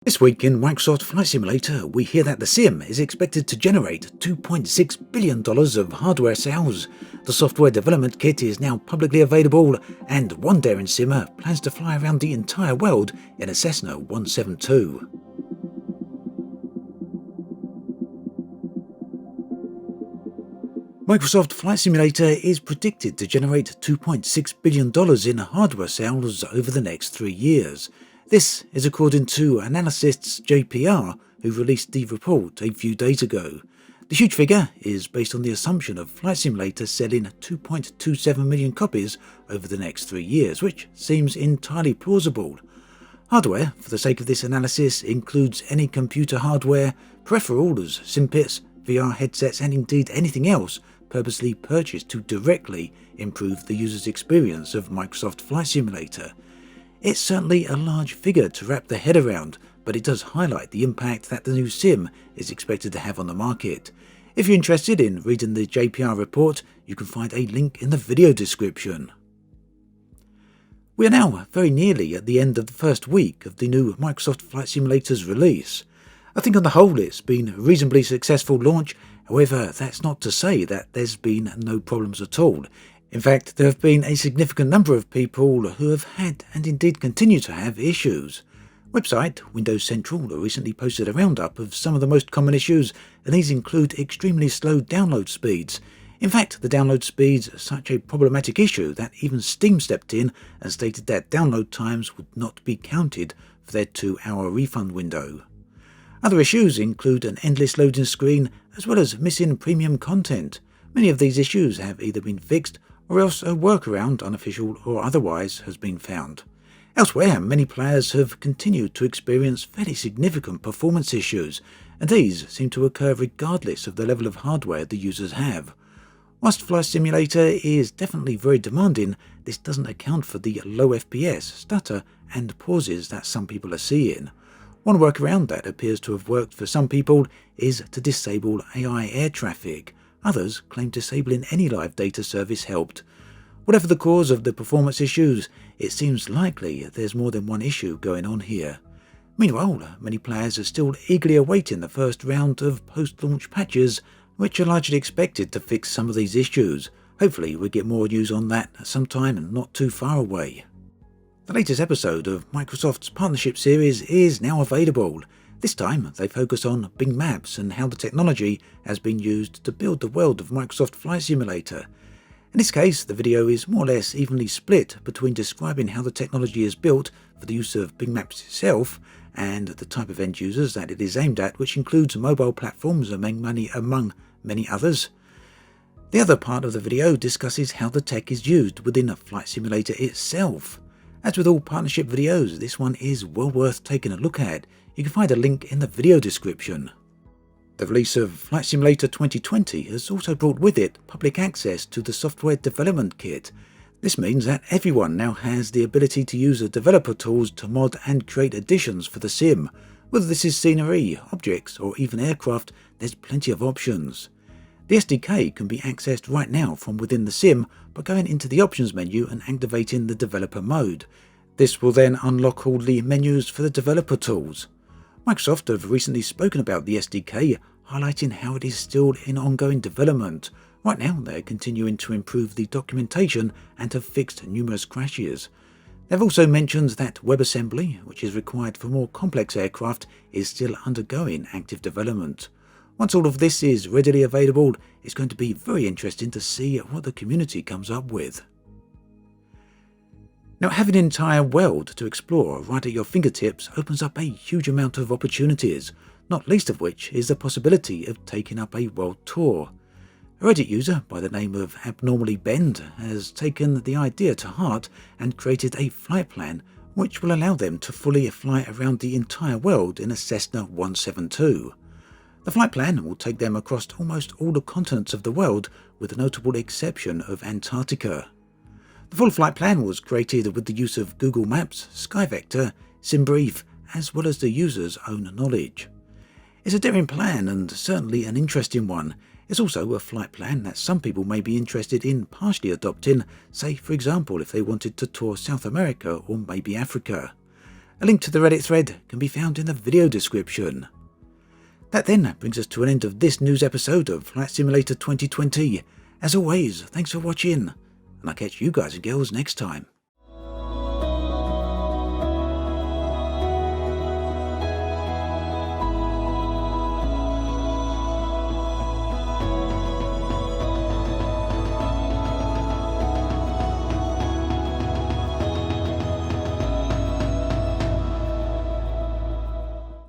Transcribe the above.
This week in Microsoft Flight Simulator, we hear that the sim is expected to generate $2.6 billion of hardware sales. The software development kit is now publicly available, and one daring simmer plans to fly around the entire world in a Cessna 172. Microsoft Flight Simulator is predicted to generate $2.6 billion in hardware sales over the next 3 years. This is according to analysts JPR, who released the report a few days ago. The huge figure is based on the assumption of Flight Simulator selling 2.27 million copies over the next 3 years, which seems entirely plausible. Hardware, for the sake of this analysis, includes any computer hardware, peripherals, sim kits, VR headsets, and indeed anything else purposely purchased to directly improve the user's experience of Microsoft Flight Simulator. It's certainly a large figure to wrap their head around, but it does highlight the impact that the new sim is expected to have on the market. If you're interested in reading the JPR report, you can find a link in the video description. We are now very nearly at the end of the first week of the new Microsoft Flight Simulator's release. I think on the whole it's been a reasonably successful launch. However, that's not to say that there's been no problems at all. In fact, there have been a significant number of people who have had and indeed continue to have issues. Website Windows Central recently posted a roundup of some of the most common issues, and these include extremely slow download speeds. In fact, the download speeds are such a problematic issue that even Steam stepped in and stated that download times would not be counted for their 2-hour refund window. Other issues include an endless loading screen as well as missing premium content. Many of these issues have either been fixed or else a workaround, unofficial or otherwise, has been found. Elsewhere, many players have continued to experience fairly significant performance issues, and these seem to occur regardless of the level of hardware the users have. Whilst Flight Simulator is definitely very demanding, this doesn't account for the low FPS, stutter and pauses that some people are seeing. One workaround that appears to have worked for some people is to disable AI air traffic. Others claim disabling any live data service helped. Whatever the cause of the performance issues, it seems likely there's more than one issue going on here. Meanwhile, many players are still eagerly awaiting the first round of post-launch patches, which are largely expected to fix some of these issues. Hopefully we'll get more news on that sometime not too far away. The latest episode of Microsoft's partnership series is now available. This time they focus on Bing Maps and how the technology has been used to build the world of Microsoft Flight Simulator. In this case, the video is more or less evenly split between describing how the technology is built for the use of Bing Maps itself and the type of end users that it is aimed at, which includes mobile platforms among many others. The other part of the video discusses how the tech is used within a Flight Simulator itself. As with all partnership videos, this one is well worth taking a look at. You can find a link in the video description. The release of Flight Simulator 2020 has also brought with it public access to the software development kit. This means that everyone now has the ability to use the developer tools to mod and create additions for the sim. Whether this is scenery, objects, or even aircraft, there's plenty of options. The SDK can be accessed right now from within the sim by going into the options menu and activating the developer mode. This will then unlock all the menus for the developer tools. Microsoft have recently spoken about the SDK, highlighting how it is still in ongoing development. Right now they're continuing to improve the documentation and have fixed numerous crashes. They've also mentioned that WebAssembly, which is required for more complex aircraft, is still undergoing active development. Once all of this is readily available, it's going to be very interesting to see what the community comes up with. Now, having an entire world to explore right at your fingertips opens up a huge amount of opportunities, not least of which is the possibility of taking up a world tour. A Reddit user by the name of Abnormally Bend has taken the idea to heart and created a flight plan which will allow them to fully fly around the entire world in a Cessna 172. The flight plan will take them across almost all the continents of the world, with the notable exception of Antarctica. The full flight plan was created with the use of Google Maps, SkyVector, SimBrief, as well as the user's own knowledge. It's a daring plan and certainly an interesting one. It's also a flight plan that some people may be interested in partially adopting, say for example if they wanted to tour South America or maybe Africa. A link to the Reddit thread can be found in the video description. That then brings us to an end of this news episode of Flight Simulator 2020. As always, thanks for watching, and I'll catch you guys and girls next time.